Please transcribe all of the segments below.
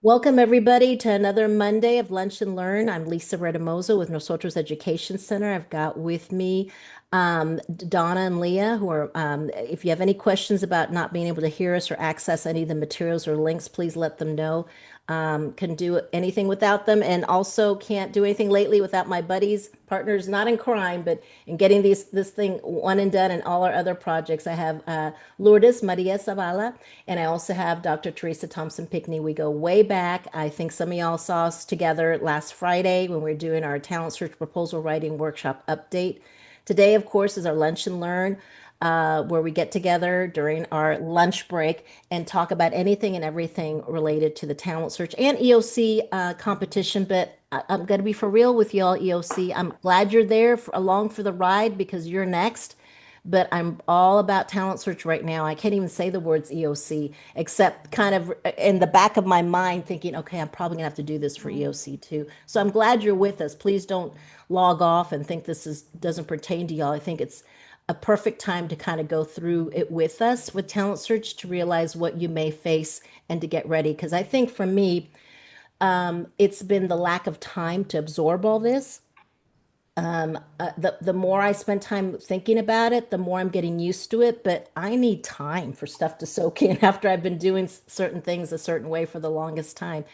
Welcome, everybody, to another Monday of Lunch and Learn. I'm Lisa Redamozo with Nosotros Education Center. I've got with me Donna and Leah, who are, if you have any questions about not being able to hear us or access any of the materials or links, please let them know. Can do anything without them, and also can't do anything lately without my buddies, partners, not in crime, but in getting this thing one and done and all our other projects. I have Lourdes Maria Zavala, and I also have Dr. Teresa Thompson Pickney. We go way back. I think some of y'all saw us together last Friday when we were doing our talent search proposal writing workshop update. Today, of course, is our lunch and learn, where we get together during our lunch break and talk about anything and everything related to the talent search and EOC competition. But I'm going to be for real with y'all, EOC. I'm glad you're there along for the ride because you're next. But I'm all about talent search right now. I can't even say the words EOC, except kind of in the back of my mind thinking, okay, I'm probably gonna have to do this for EOC too. So I'm glad you're with us. Please don't log off and think this is doesn't pertain to y'all. I think it's a perfect time to kind of go through it with us with talent search to realize what you may face and to get ready. Because I think for me, it's been the lack of time to absorb all this. The more I spend time thinking about it, the more I'm getting used to it. But I need time for stuff to soak in after I've been doing certain things a certain way for the longest time.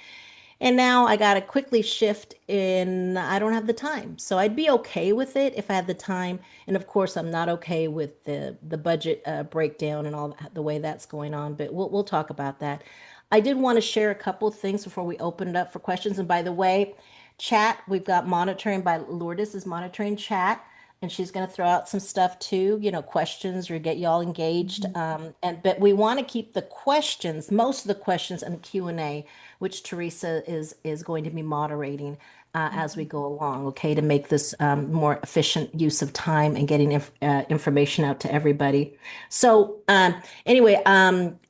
And now I got to quickly shift in, I don't have the time. So I'd be okay with it if I had the time. And of course, I'm not okay with the budget breakdown and all the way that's going on, but we'll talk about that. I did want to share a couple of things before we open it up for questions. And by the way, chat, we've got monitoring by Lourdes is monitoring chat. And she's going to throw out some stuff too, questions or get y'all engaged. And but we want to keep the questions, most of the questions, and the Q&A, which Teresa is going to be moderating as we go along, okay, to make this more efficient use of time and getting information out to everybody. So anyway,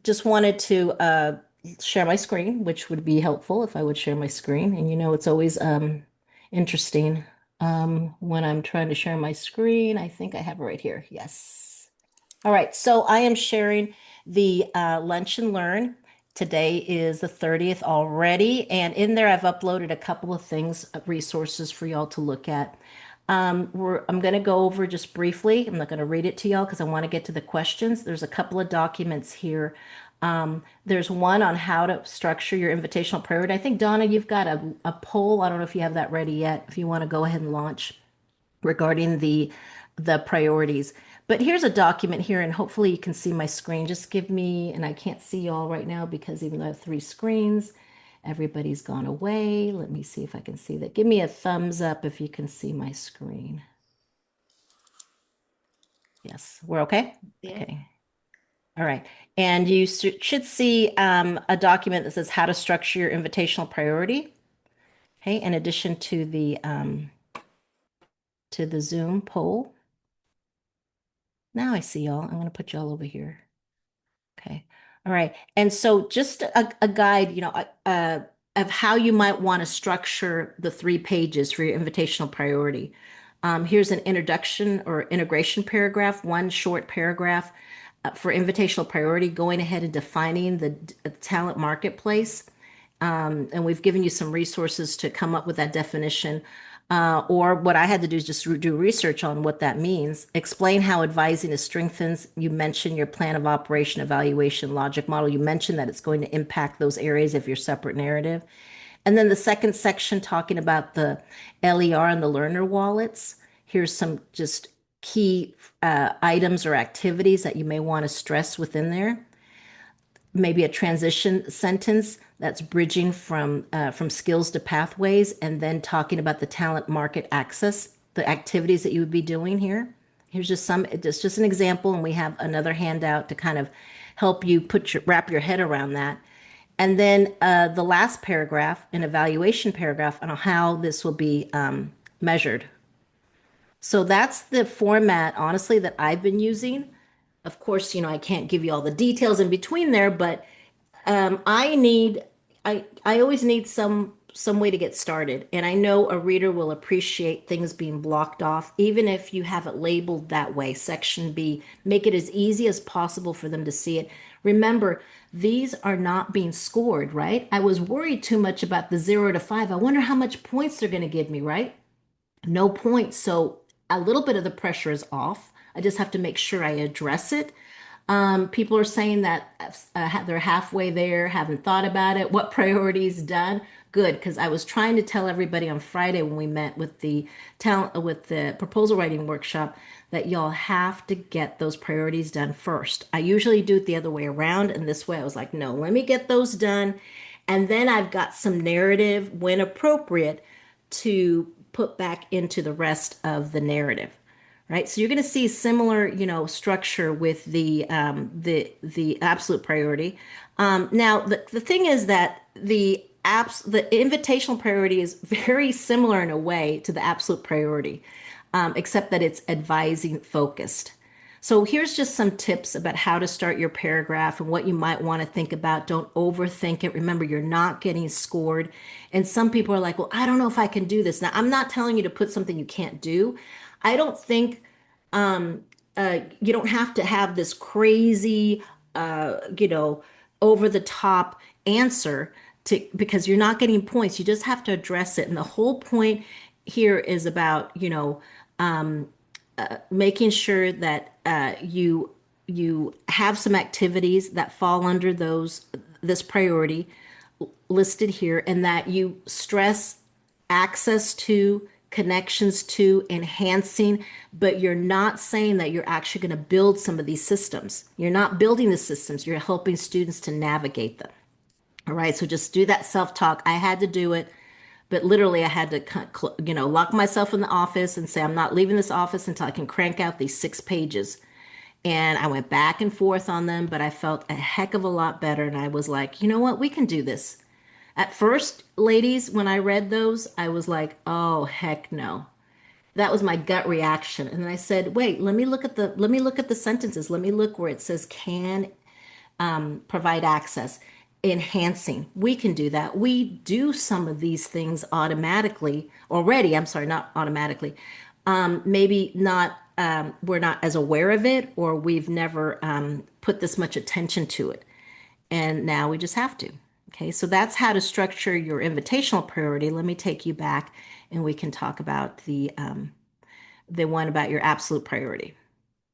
just wanted to share my screen, which would be helpful if I would share my screen. And it's always interesting when I'm trying to share my screen. I think I have it right here. Yes. All right. So I am sharing the Lunch and Learn. Today is the 30th already. And in there, I've uploaded a couple of things, resources for y'all to look at. I'm going to go over just briefly. I'm not going to read it to y'all because I want to get to the questions. There's a couple of documents here. There's one on how to structure your invitational priority. I think, Donna, you've got a poll. I don't know if you have that ready yet. If you want to go ahead and launch regarding the priorities. But here's a document here, and hopefully you can see my screen. Just give me, and I can't see y'all right now because even though I have three screens, everybody's gone away. Let me see if I can see that. Give me a thumbs up if you can see my screen. Yes, we're okay? Yeah. Okay. All right. And you should see a document that says how to structure your invitational priority. Okay. In addition to the Zoom poll. Now I see y'all. I'm going to put y'all over here. Okay. All right. And so just a guide, of how you might want to structure the 3 pages for your invitational priority. Here's an introduction or integration paragraph, one short paragraph for invitational priority, going ahead and defining the talent marketplace. And we've given you some resources to come up with that definition. Or what I had to do is just do research on what that means. Explain how advising is strengthens. You mentioned your plan of operation, evaluation, logic model. You mentioned that it's going to impact those areas of your separate narrative. And then the second section talking about the LER and the learner wallets. Here's some just key items or activities that you may want to stress within there. Maybe a transition sentence that's bridging from skills to pathways, and then talking about the talent market access, the activities that you would be doing here. Here's just an example, and we have another handout to kind of help you wrap your head around that. And then the last paragraph, an evaluation paragraph on how this will be measured. So that's the format, honestly, that I've been using. Of course, I can't give you all the details in between there, but I need I always need some way to get started. And I know a reader will appreciate things being blocked off, even if you have it labeled that way. Section B, make it as easy as possible for them to see it. Remember, these are not being scored, right? I was worried too much about the 0 to 5. I wonder how much points they're going to give me, right? No points. So a little bit of the pressure is off. I just have to make sure I address it. People are saying that they're halfway there, haven't thought about it. What priorities done? Good, because I was trying to tell everybody on Friday when we met with the talent with the proposal writing workshop that y'all have to get those priorities done first. I usually do it the other way around, and this way I was like, no, let me get those done, and then I've got some narrative when appropriate to put back into the rest of the narrative, right? So you're going to see similar, structure with the absolute priority. Now the thing is that the invitational priority is very similar in a way to the absolute priority, except that it's advising focused. So here's just some tips about how to start your paragraph and what you might want to think about. Don't overthink it. Remember, you're not getting scored. And some people are like, well, I don't know if I can do this. Now, I'm not telling you to put something you can't do. I don't think you don't have to have this crazy, over the top answer to because you're not getting points. You just have to address it. And the whole point here is about, making sure that you have some activities that fall under this priority listed here, and that you stress access to, connections to, enhancing, but you're not saying that you're actually going to build some of these systems. You're not building the systems, you're helping students to navigate them. All right, so just do that self-talk. I had to do it, but literally I had to, lock myself in the office and say, I'm not leaving this office until I can crank out these 6 pages. And I went back and forth on them, but I felt a heck of a lot better. And I was like, you know what? We can do this. At first, ladies, when I read those, I was like, oh, heck no. That was my gut reaction. And then I said, wait, let me look at the sentences. Let me look where it says can provide access, enhancing. We can do that. We do some of these things automatically already. I'm sorry, not automatically. Maybe not, we're not as aware of it, or we've never put this much attention to it. And now we just have to. Okay, so that's how to structure your invitational priority. Let me take you back and we can talk about the one about your absolute priority.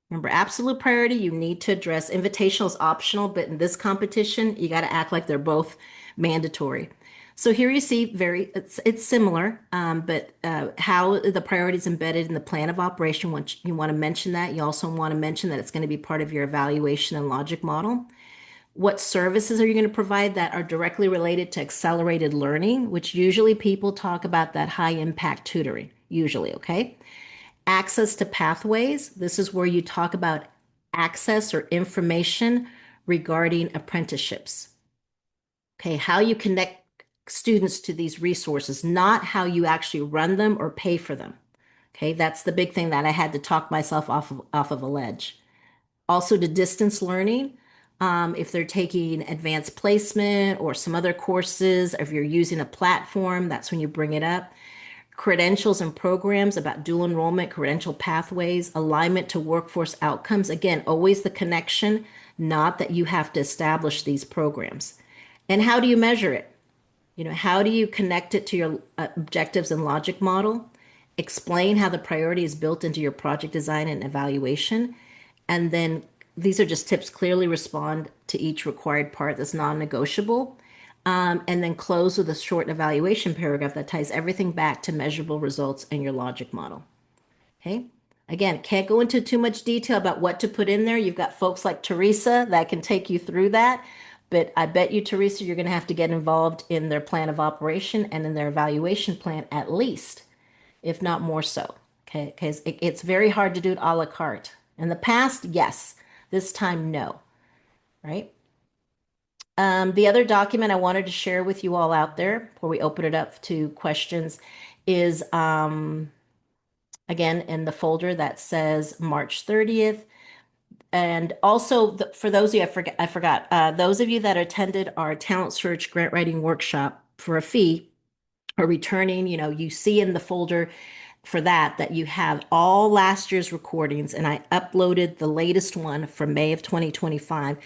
Remember, absolute priority, you need to address. Invitational is optional, but in this competition, you got to act like they're both mandatory. So here you see it's similar, but how the priority is embedded in the plan of operation. Once you want to mention that, you also want to mention that it's going to be part of your evaluation and logic model. What services are you going to provide that are directly related to accelerated learning, which usually people talk about that high impact tutoring, usually, okay? Access to pathways. This is where you talk about access or information regarding apprenticeships. Okay, how you connect students to these resources, not how you actually run them or pay for them. Okay, that's the big thing that I had to talk myself off of a ledge. Also to distance learning. If they're taking advanced placement or some other courses, if you're using a platform, that's when you bring it up. Credentials and programs about dual enrollment, credential pathways, alignment to workforce outcomes. Again, always the connection, not that you have to establish these programs. And how do you measure it? How do you connect it to your objectives and logic model? Explain how the priority is built into your project design and evaluation. And then these are just tips. Clearly respond to each required part that's non-negotiable. And then close with a short evaluation paragraph that ties everything back to measurable results in your logic model. Okay. Again, can't go into too much detail about what to put in there. You've got folks like Teresa that can take you through that. But I bet you, Teresa, you're going to have to get involved in their plan of operation and in their evaluation plan at least, if not more so. Okay. Because it's very hard to do it a la carte. In the past, yes. This time, no. Right? The other document I wanted to share with you all out there before we open it up to questions is, again, in the folder that says March 30th. And also, for those of you, I forgot, those of you that attended our Talent Search grant writing workshop for a fee are returning, you see in the folder for that you have all last year's recordings, and I uploaded the latest one from May of 2025.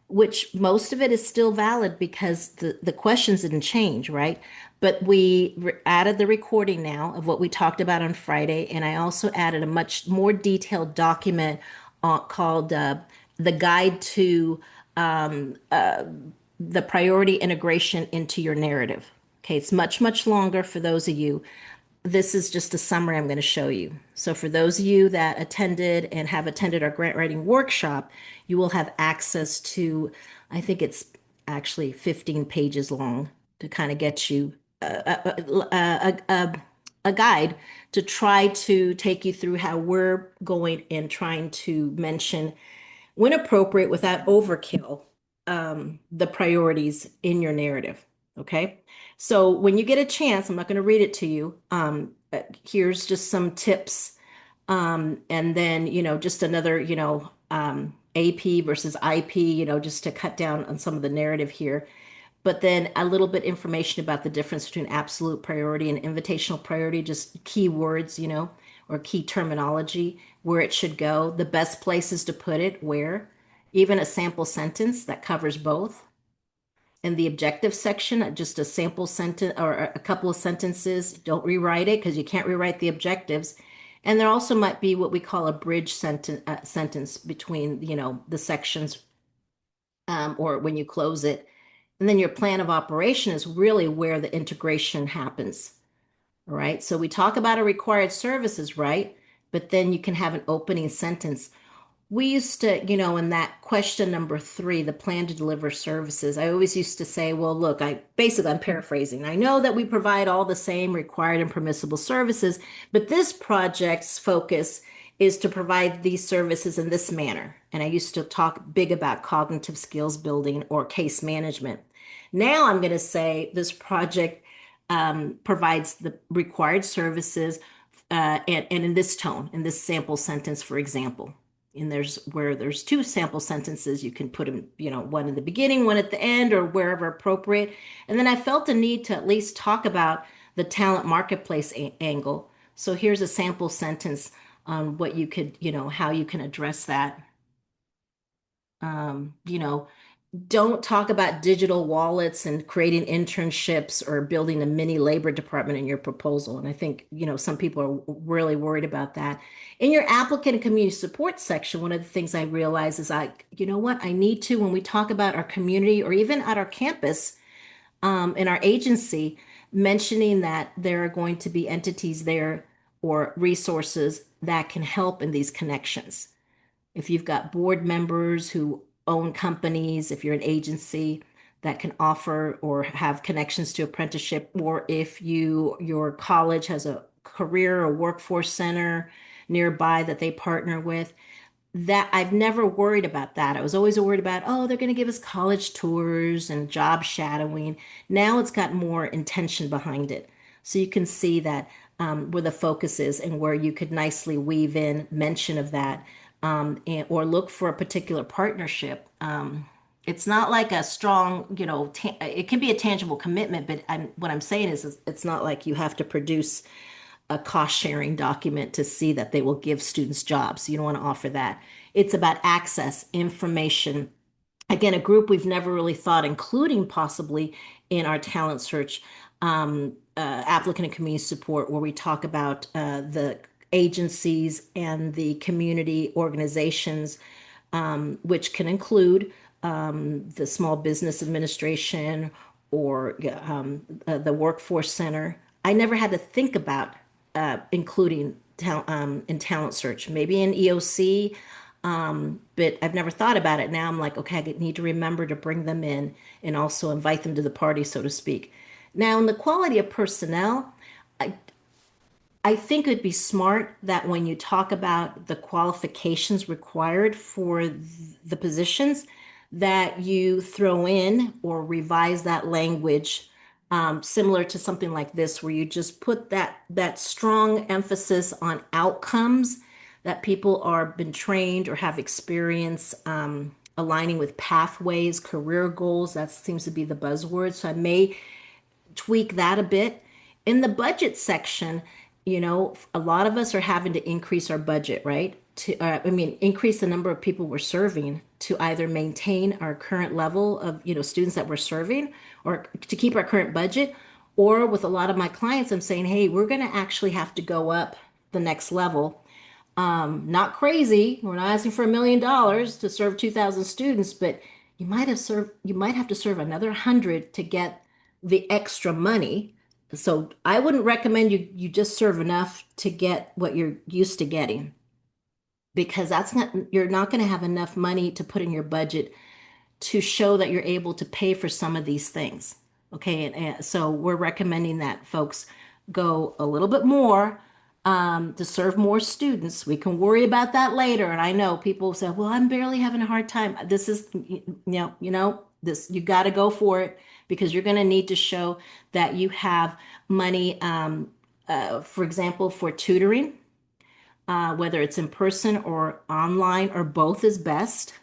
which most of it is still valid because the questions didn't change, right? But we added the recording now of what we talked about on Friday, and I also added a much more detailed document called the Guide to the Priority Integration into Your Narrative. Okay, it's much, much longer for those of you. This is just a summary I'm going to show you. So for those of you that attended and have attended our grant writing workshop, you will have access to, I think it's actually 15 pages long to kind of get you a guide to try to take you through how we're going and trying to mention, when appropriate, without overkill, the priorities in your narrative. Okay. So when you get a chance, I'm not going to read it to you. Here's just some tips. And then, just another, AP versus IP, just to cut down on some of the narrative here. But then a little bit information about the difference between absolute priority and invitational priority, just keywords, or key terminology, where it should go, the best places to put it, where, even a sample sentence that covers both. In the objective section, just a sample sentence or a couple of sentences. Don't rewrite it because you can't rewrite the objectives. And there also might be what we call a bridge sentence between, the sections, or when you close it. And then your plan of operation is really where the integration happens. All right. So we talk about a required services, right? But then you can have an opening sentence. We used to, in that question number 3, the plan to deliver services, I always used to say, well, look, I'm paraphrasing. I know that we provide all the same required and permissible services, but this project's focus is to provide these services in this manner. And I used to talk big about cognitive skills building or case management. Now I'm going to say this project provides the required services, and in this tone, in this sample sentence, for example. And there's 2 sample sentences, you can put them, one in the beginning, one at the end, or wherever appropriate. And then I felt a need to at least talk about the talent marketplace angle. So here's a sample sentence on what you could, how you can address that. Um, you know, don't talk about digital wallets and creating internships or building a mini labor department in your proposal. And I think, some people are really worried about that. In your applicant and community support section, one of the things I realize is you know what, I need to, when we talk about our community or even at our campus, in our agency, mentioning that there are going to be entities there or resources that can help in these connections. If you've got board members who own companies, if you're an agency that can offer or have connections to apprenticeship, or if your college has a career or workforce center nearby that they partner with, that I've never worried about that. I was always worried about, oh, they're going to give us college tours and job shadowing. Now it's got more intention behind it. So you can see that, where the focus is and where you could nicely weave in mention of that, or look for a particular partnership. It's not like a strong, it can be a tangible commitment, but what I'm saying is it's not like you have to produce a cost sharing document to see that they will give students jobs. You don't want to offer that. It's about access, information. Again, a group we've never really thought, including possibly in our talent search, applicant and community support, where we talk about the agencies and the community organizations, which can include the Small Business Administration or the Workforce Center. I never had to think about including in talent search, maybe in EOC, but I've never thought about it. Now I'm like, okay, I need to remember to bring them in and also invite them to the party, so to speak. Now, in the quality of personnel, I, I think it'd be smart that when you talk about the qualifications required for the positions, that you throw in or revise that language, similar to something like this, where you just put that strong emphasis on outcomes, that people are been trained or have experience, aligning with pathways, career goals. That seems to be the buzzword. So I may tweak that a bit. In the budget section, a lot of us are having to increase our budget, right? Increase the number of people we're serving. to either maintain our current level of, students that we're serving or to keep our current budget. Or with a lot of my clients, I'm saying, hey, we're going to actually have to go up the next level. Not crazy. We're not asking for $1 million to serve 2,000 students, but you might have to serve another 100 to get the extra money. So I wouldn't recommend you just serve enough to get what you're used to getting because you're not going to have enough money to put in your budget to show that you're able to pay for some of these things. Okay, and so we're recommending that folks go a little bit more to serve more students. We can worry about that later. And I know people say, "Well, I'm barely having a hard time." This is, this you got to go for it because you're going to need to show that you have money. For example, for tutoring, whether it's in person or online or both is best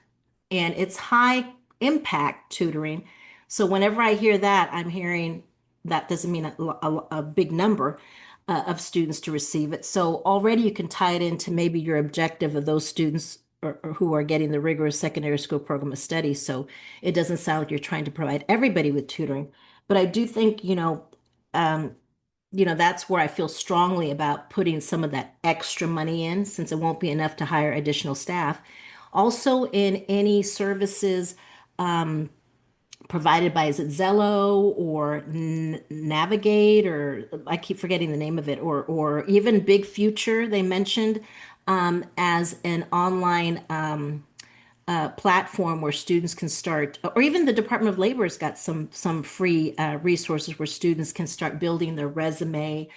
and it's high impact tutoring. So whenever I hear that, I'm hearing that doesn't mean a big number of students to receive it. So already you can tie it into maybe your objective of those students or who are getting the rigorous secondary school program of study. So it doesn't sound like you're trying to provide everybody with tutoring. But I do think, um, that's where I feel strongly about putting some of that extra money in since it won't be enough to hire additional staff. Also, in any services provided by, is it Zello or Navigate, or I keep forgetting the name of it, or even Big Future, they mentioned as an online platform where students can start, or even the Department of Labor has got some free resources where students can start building their resume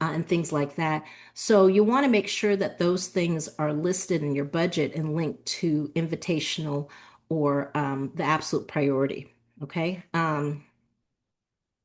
and things like that. So you want to make sure that those things are listed in your budget and linked to invitational or the absolute priority. Okay.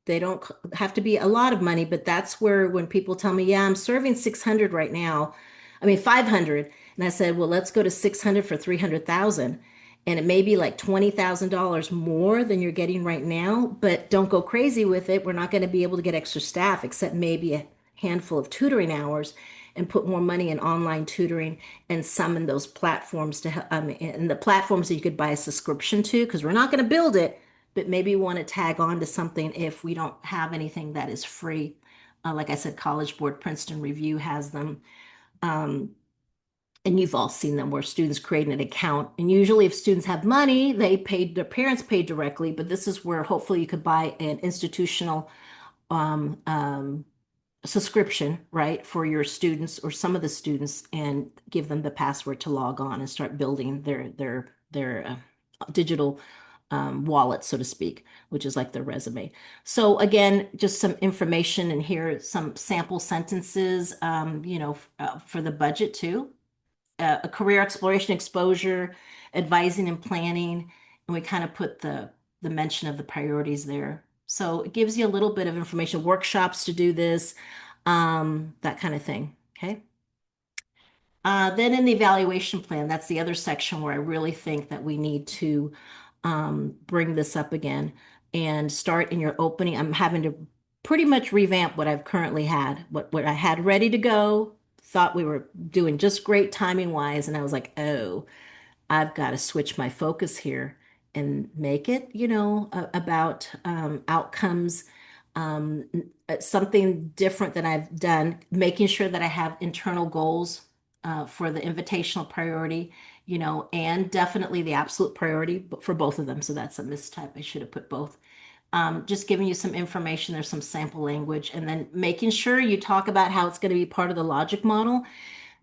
They don't have to be a lot of money, but that's where when people tell me, yeah, I'm serving 600 right now, I mean 500, and I said, well, let's go to 600 for 300,000. And it may be like $20,000 more than you're getting right now, but don't go crazy with it. We're not going to be able to get extra staff except maybe a handful of tutoring hours and put more money in online tutoring and some in those platforms to help, and the platforms that you could buy a subscription to, because we're not going to build it, but maybe you want to tag on to something if we don't have anything that is free. Like I said, College Board, Princeton Review has them. Um, and you've all seen them where students create an account. And usually if students have money, their parents pay directly, but this is where hopefully you could buy an institutional um, um, subscription, right, for your students or some of the students and give them the password to log on and start building their digital wallet, so to speak, which is like their resume. So again, just some information and here some sample sentences, for the budget too. A career exploration, exposure, advising and planning, and we kind of put the mention of the priorities there. So it gives you a little bit of information, workshops to do this, that kind of thing. Okay. Then in the evaluation plan, that's the other section where I really think that we need to bring this up again and start in your opening. I'm having to pretty much revamp what I've currently had, what I had ready to go, thought we were doing just great timing wise. And I was like, oh, I've got to switch my focus here and make it, about outcomes, something different than I've done, making sure that I have internal goals for the invitational priority, and definitely the absolute priority for both of them. So that's a mistype. I should have put both. Just giving you some information. There's some sample language, and then making sure you talk about how it's going to be part of the logic model.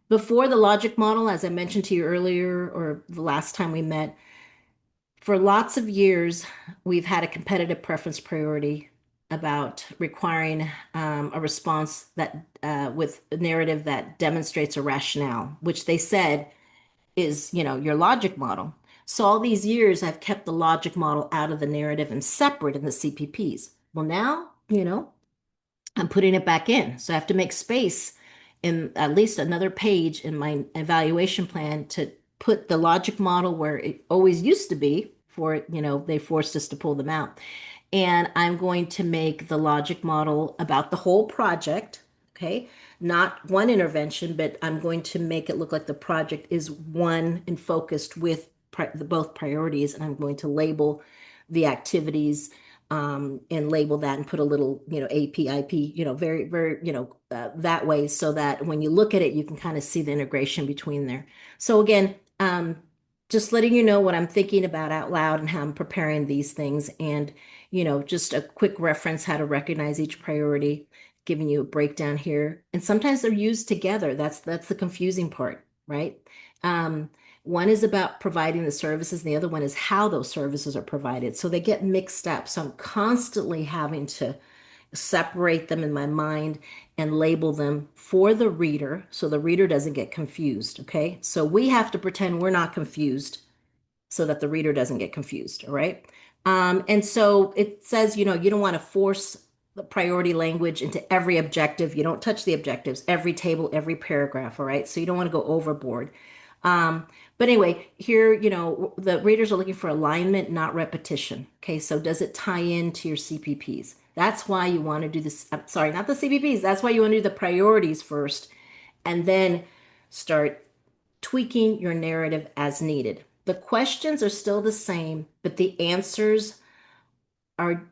Before the logic model, as I mentioned to you earlier, or the last time we met, for lots of years, we've had a competitive preference priority about requiring a response that with a narrative that demonstrates a rationale, which they said is, your logic model. So all these years, I've kept the logic model out of the narrative and separate in the CPPs. Well, now, I'm putting it back in. So I have to make space in at least another page in my evaluation plan to put the logic model where it always used to be for, they forced us to pull them out. And I'm going to make the logic model about the whole project. Okay. Not one intervention, but I'm going to make it look like the project is one and focused with both priorities, and I'm going to label the activities and label that and put a little, APIP, very, very, that way so that when you look at it, you can kind of see the integration between there. So again, just letting you know what I'm thinking about out loud and how I'm preparing these things, and just a quick reference how to recognize each priority, giving you a breakdown here. And sometimes they're used together. That's the confusing part, right? Um, One is about providing the services, and the other one is how those services are provided. So they get mixed up. So I'm constantly having to separate them in my mind and label them for the reader so the reader doesn't get confused. Okay. So we have to pretend we're not confused so that the reader doesn't get confused. All right. And so it says, you don't want to force the priority language into every objective. You don't touch the objectives, every table, every paragraph. All right. So you don't want to go overboard. Um, but anyway, here, the readers are looking for alignment, not repetition. Okay. So does it tie into your CPPs? That's why you want to do this. I'm sorry, not the CPPs. That's why you want to do the priorities first and then start tweaking your narrative as needed. The questions are still the same, but the answers are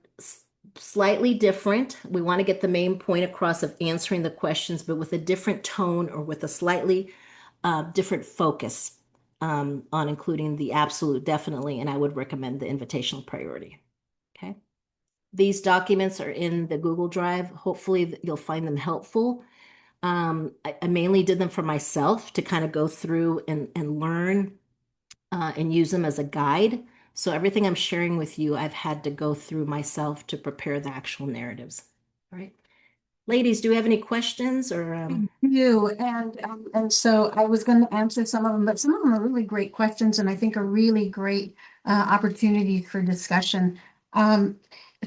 slightly different. We want to get the main point across of answering the questions, but with a different tone or with a slightly different focus on including the absolute, definitely, and I would recommend the invitational priority. Okay. These documents are in the Google Drive. Hopefully, you'll find them helpful. I mainly did them for myself to kind of go through and learn and use them as a guide. So everything I'm sharing with you, I've had to go through myself to prepare the actual narratives. All right. Ladies, do you have any questions or You and so I was going to answer some of them, but some of them are really great questions, and I think are really great opportunities for discussion. Um,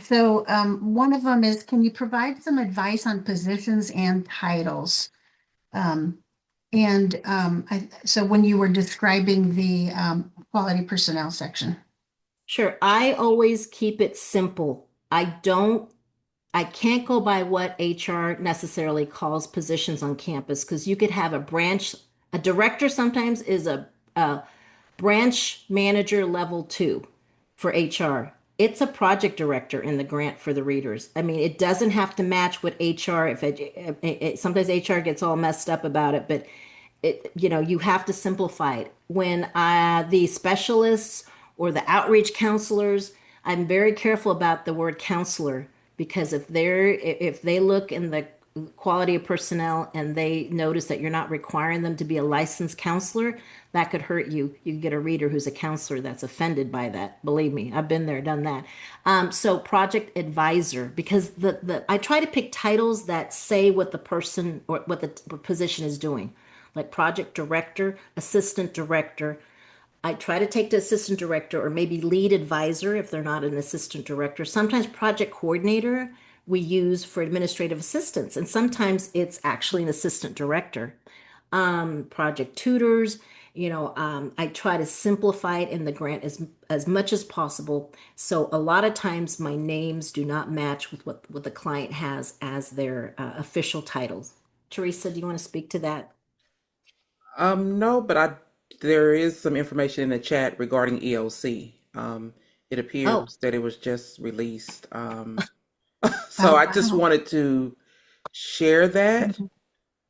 One of them is, can you provide some advice on positions and titles? Um, so when you were describing the quality personnel section. Sure, I always keep it simple. I can't go by what HR necessarily calls positions on campus because you could have a director sometimes is a branch manager level 2 for HR. It's a project director in the grant for the readers. I mean, it doesn't have to match what HR, sometimes HR gets all messed up about it, but you have to simplify it. When the specialists or the outreach counselors, I'm very careful about the word counselor because if they look in the quality of personnel and they notice that you're not requiring them to be a licensed counselor, that could hurt you. You get a reader who's a counselor that's offended by that. Believe me, I've been there, done that. So project advisor, because the I try to pick titles that say what the person or what the position is doing, like project director, assistant director. I try to take the assistant director or maybe lead advisor if they're not an assistant director. Sometimes project coordinator we use for administrative assistance, and sometimes it's actually an assistant director. Project tutors, I try to simplify it in the grant as much as possible. So a lot of times my names do not match with what the client has as their official titles. Teresa, do you want to speak to that? No, but there is some information in the chat regarding EOC. It Oh, appears that it was just released. So Oh, I just wow. wanted to share that.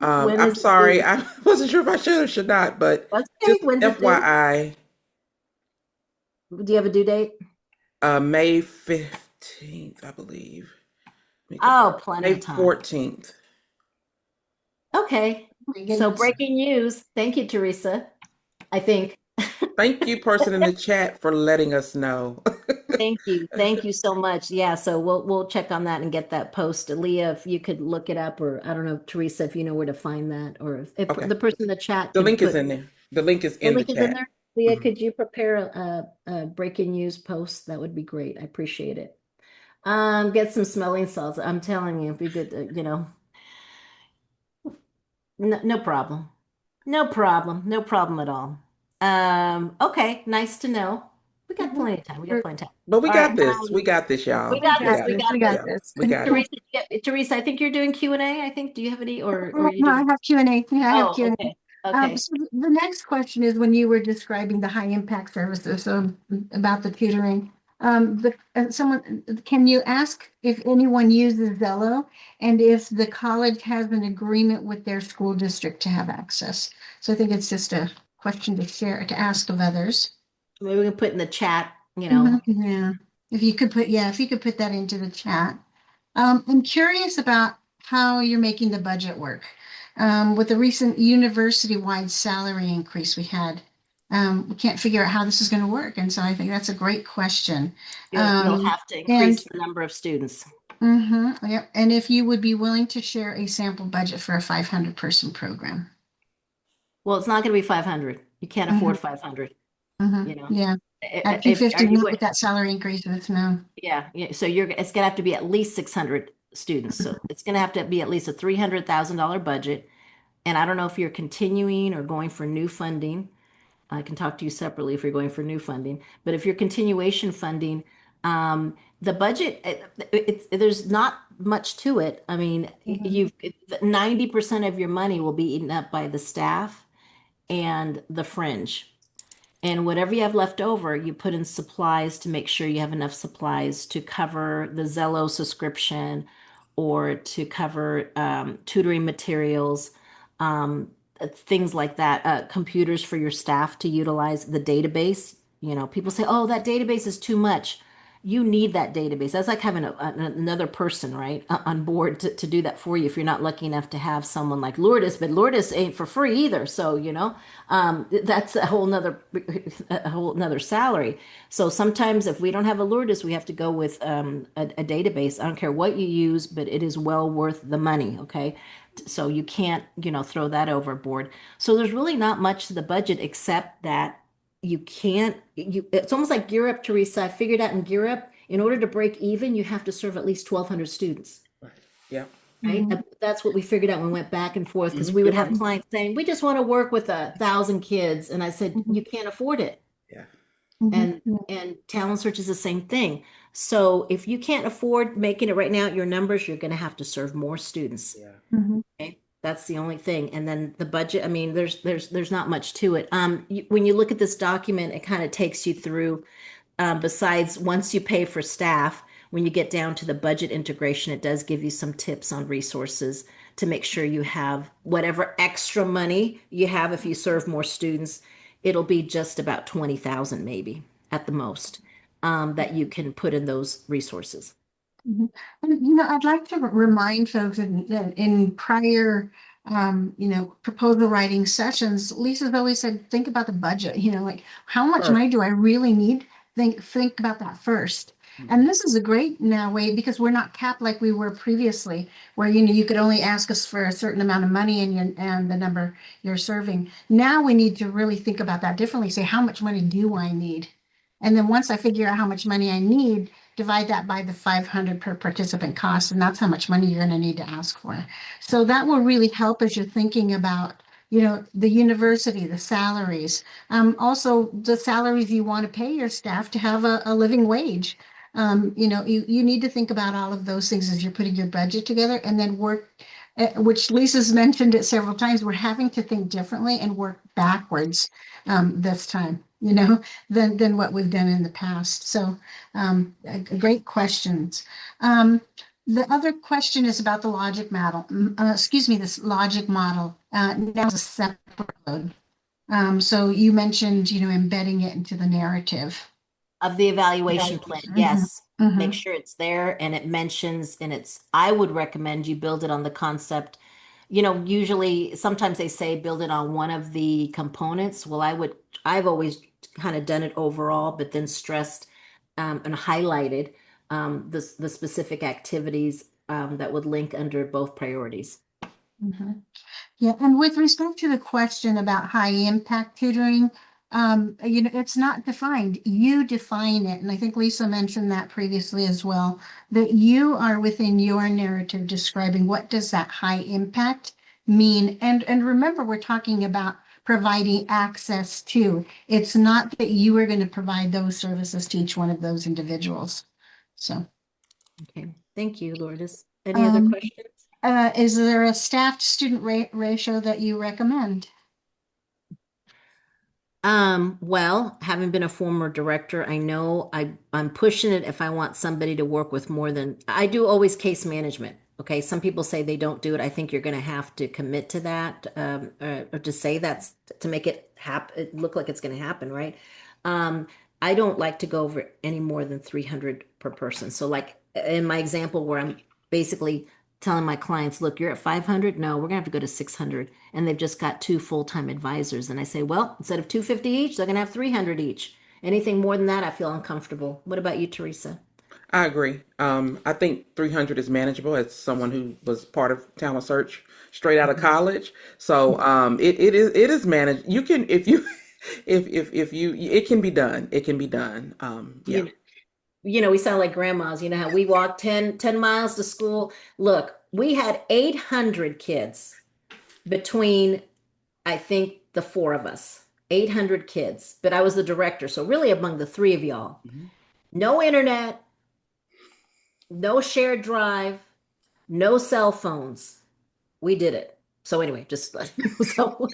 Mhm. when I'm is it sorry, due? I wasn't sure if I should or should not, but That's okay. just When's it due? FYI, Do you have a due date? May 15th, I believe. Let me Oh, confirm. plenty May of time. 14th. Oh Okay. my So goodness. breaking news. Thank you, Teresa. I think. Thank you, person in the chat, for letting us know. Thank you. Thank you so much. Yeah, so we'll check on that and get that post. Leah, if you could look it up, or I don't know, Teresa, if you know where to find that, or if Okay. the person in the chat The can link is put in there. The link is the in the link is in chat. there. Leah, Mhm. could you prepare a breaking news post? That would be great. I appreciate it. Get some smelling salts. I'm telling you, it'd be good to, no, no problem. No problem. No problem at all. Okay, nice to know. We got Mhm. plenty of time. We got plenty of time. But we All right. got this. We got this, We y'all. We got We got this. got We this. this. got We this. got Yeah, this. we got it. Teresa, I think you're doing Q&A, I think. Do you have any or No, are you no, I doing? have Q&A. Yeah, I have Oh, Q&A. okay. Okay. So the next question is when you were describing the high impact services, so about the tutoring, someone, can you ask if anyone uses Zello and if the college has an agreement with their school district to have access? So I think it's just a question to share, to ask of others. Maybe we can put in the chat, Yeah, if you could put that into the chat. I'm curious about how you're making the budget work. With the recent university-wide salary increase we had, we can't figure out how this is going to work, and so I think that's a great question. you'll Um, have to and increase the number of students. yeah, and if you would be willing to share a sample budget for a 500 person program. Well, it's not going to be 500. You can't hmm afford 500, you know. Yeah, at If are 250, you not with that salary increase, it's no. yeah, yeah, so it's gonna have to be at least 600 students. So it's gonna have to be at least a $300,000 budget. And I don't know if you're continuing or going for new funding. I can talk to you separately if you're going for new funding. But if you're continuation funding, the budget, there's not much to it. I mean, Mhm. 90% of your money will be eaten up by the staff and the fringe. And whatever you have left over, you put in supplies to make sure you have enough supplies to cover the Zello subscription or to cover tutoring materials, things like that, computers for your staff to utilize the database. People say, oh, that database is too much. You need that database. That's like having another person, right, on board to do that for you if you're not lucky enough to have someone like Lourdes, but Lourdes ain't for free either. So, that's a whole nother salary. So sometimes if we don't have a Lourdes, we have to go with a database. I don't care what you use, but it is well worth the money. Okay. So you can't, throw that overboard. So there's really not much to the budget except that you can't, it's almost like Gear Up, Teresa. I figured out in Gear Up, in order to break even, you have to serve at least 1,200 students. Right. Yeah. Right? Mhm. That's what we figured out when we went back and forth because Hmm. we would You're have right. clients saying, we just want to work with 1,000 kids. And I said, Mhm. you can't afford it. Yeah. And Yeah. and Talent Search is the same thing. So if you can't afford making it right now at your numbers, you're going to have to serve more students. Yeah. Mhm. Okay? That's the only thing. And then the budget, I mean, there's not much to it. When you look at this document, it kind of takes you through besides once you pay for staff, when you get down to the budget integration, it does give you some tips on resources to make sure you have whatever extra money you have if you serve more students. It'll be just about 20,000 maybe at the most that you can put in those resources. Mhm. And, I'd like to remind folks that in prior, proposal writing sessions, Lisa's always said, think about the budget, like how much money Perfect. do I really need? Think about that first. And Mhm. this is a great now way because we're not capped like we were previously, where, you could only ask us for a certain amount of money and the number you're serving. Now we need to really think about that differently. Say, how much money do I need? And then once I figure out how much money I need, divide that by the 500 per participant cost, and that's how much money you're going to need to ask for. So that will really help as you're thinking about, the university, the salaries, also the salaries you want to pay your staff to have a living wage. You need to think about all of those things as you're putting your budget together and then work, which Lisa's mentioned it several times. We're having to think differently and work backwards this time, than what we've done in the past. So great questions. The other question is about the logic model. Excuse me, this logic model. Now it's a separate code. So you mentioned, embedding it into the narrative. Of the evaluation plan, Mhm, yes. Make mhm, sure it's there and it mentions, and I would recommend you build it on the concept. Usually sometimes they say build it on one of the components. Well, I've always kind of done it overall, but then stressed and highlighted the specific activities that would link under both priorities. mhm. Yeah, and with respect to the question about high impact tutoring, it's not defined. You define it. And I think Lisa mentioned that previously as well, that you are within your narrative describing what does that high impact mean. And remember, we're talking about providing access to. It's not that you are going to provide those services to each one of those individuals. So, Okay. Thank you, Lourdes. Any other um, questions? is there a staff to student ratio that you recommend? Well, having been a former director, I know I'm pushing it if I want somebody to work with more than I do always case management. Okay, some people say they don't do it. I think you're going to have to commit to that, or to say that's to make it happen, it look like it's going to happen, right? Um, I don't like to go over any more than 300 per person. So, like in my example, where I'm basically telling my clients, look, you're at 500. No, we're gonna have to go to 600. And they've just got two full-time advisors. And I say, well, instead of 250 each, they're gonna have 300 each. Anything more than that, I feel uncomfortable. What about you, Teresa? I agree. I think 300 is manageable as someone who was part of Talent Search straight out of college. So it is managed. You can if you if you it can be done. It can be done. Yeah. You, we sound like grandmas. You know how we walk 10 miles to school? Look, we had 800 kids between, I think, the four of us. 800 kids, but I was the director. So really among the three of y'all. Mhm. No internet, no shared drive, no cell phones. We did it. So anyway, just so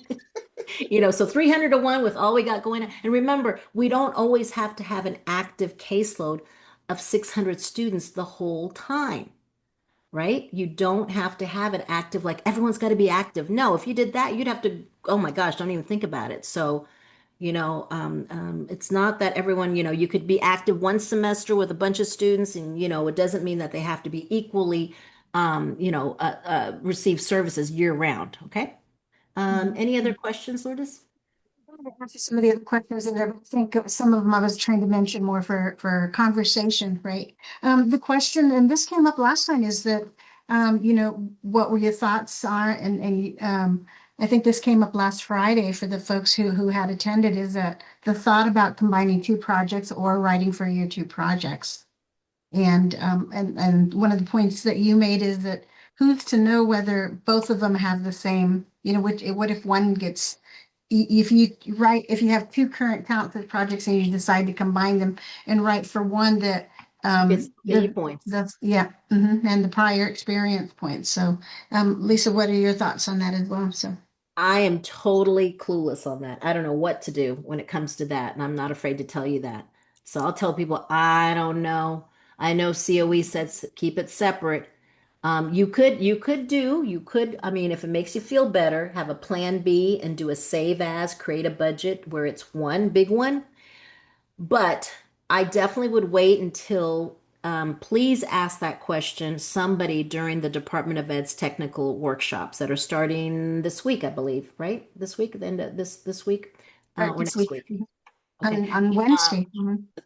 so 300 to 1 with all we got going on. And remember, we don't always have to have an active caseload of 600 students the whole time, right? You don't have to have an active, like everyone's got to be active. No, if you did that, you'd have to, oh my gosh, don't even think about it. So, it's not that everyone, you could be active one semester with a bunch of students, and, it doesn't mean that they have to be equally, receive services year round. Okay. Any other questions, Lourdes? To answer some of the other questions in there, but I think some of them I was trying to mention more for conversation, right? The question, and this came up last time, is that what were your thoughts are, and I think this came up last Friday for the folks who had attended, is that the thought about combining two projects or writing for your two projects. And one of the points that you made is that who's to know whether both of them have the same, what if one gets if you write, if you have two current talented projects and you decide to combine them and write for one that It's pity points. that's yeah, and the prior experience points. So Lisa, what are your thoughts on that as well? So I am totally clueless on that. I don't know what to do when it comes to that, and I'm not afraid to tell you that. So I'll tell people I don't know. I know COE says keep it separate. I mean, if it makes you feel better, have a plan B and do a save as, create a budget where it's one big one. But I definitely would wait until, please ask that question somebody during the Department of Ed's technical workshops that are starting this week, I believe, right? This week, the end of this week, or this next week week. Okay. on Wednesday.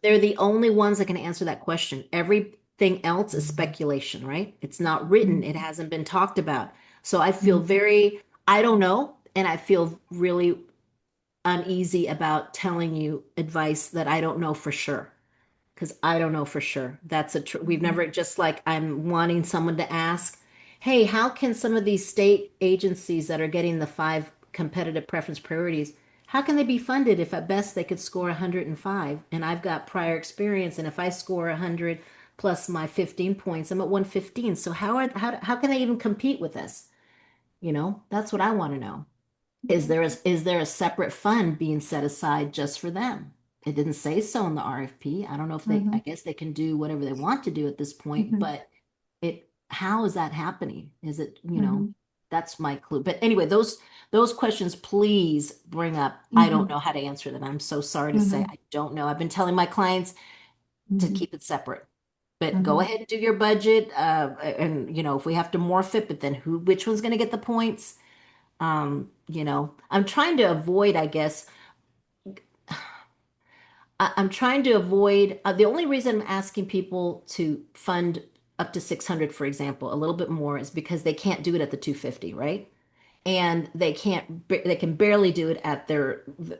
They're the only ones that can answer that question. Everything else is speculation, right? It's not written, it hasn't been talked about. So I feel very, I don't know, and I feel really uneasy about telling you advice that I don't know for sure. Because I don't know for sure. We've never, just like I'm wanting someone to ask, hey, how can some of these state agencies that are getting the five competitive preference priorities, how can they be funded if at best they could score 105? And I've got prior experience, and if I score 100 plus my 15 points, I'm at 115. So how can they even compete with us? That's what I want to know. Is there a separate fund being set aside just for them? It didn't say so in the RFP. I don't know if I Mhm, guess they can do whatever they want to do at this point, mhm, but how is that happening? Is it, mhm, that's my clue. But anyway, those questions, please bring up. I don't mhm, know how to answer them. I'm so sorry to say mhm, I don't know. I've been telling my clients to mhm, keep it separate. But go mhm, ahead and do your budget, and if we have to morph it, but then which one's going to get the points? I'm trying to avoid, I guess, I'm trying to avoid, the only reason I'm asking people to fund up to 600, for example, a little bit more is because they can't do it at the 250, right? And they can barely do it at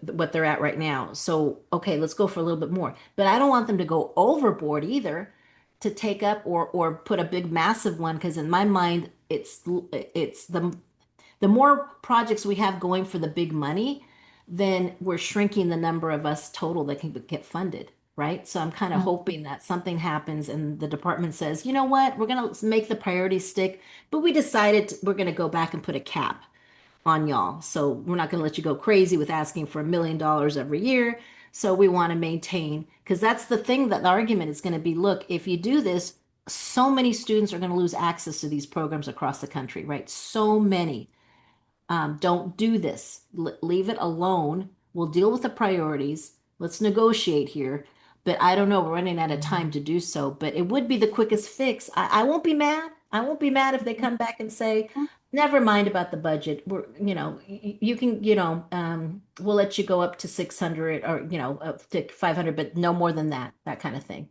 what they're at right now. So, okay, let's go for a little bit more. But I don't want them to go overboard either to take up or put a big massive one, because in my mind it's the more projects we have going for the big money, then we're shrinking the number of us total that can get funded, right? So I'm kind of mhm, hoping that something happens and the department says, you know what, we're going to make the priority stick, but we decided we're going to go back and put a cap. on y'all. So we're not going to let you go crazy with asking for $1 million every year. So we want to maintain, because that's the thing, that the argument is going to be, look, if you do this, so many students are going to lose access to these programs across the country, right? So many. Don't do this. Leave it alone. We'll deal with the priorities. Let's negotiate here. But I don't know, we're running out of time to do so. But it would be the quickest fix. I won't be mad. I won't be mad if they come back and say, never mind about the budget. You can, we'll let you go up to 600 or, up to 500, but no more than that, that kind of thing.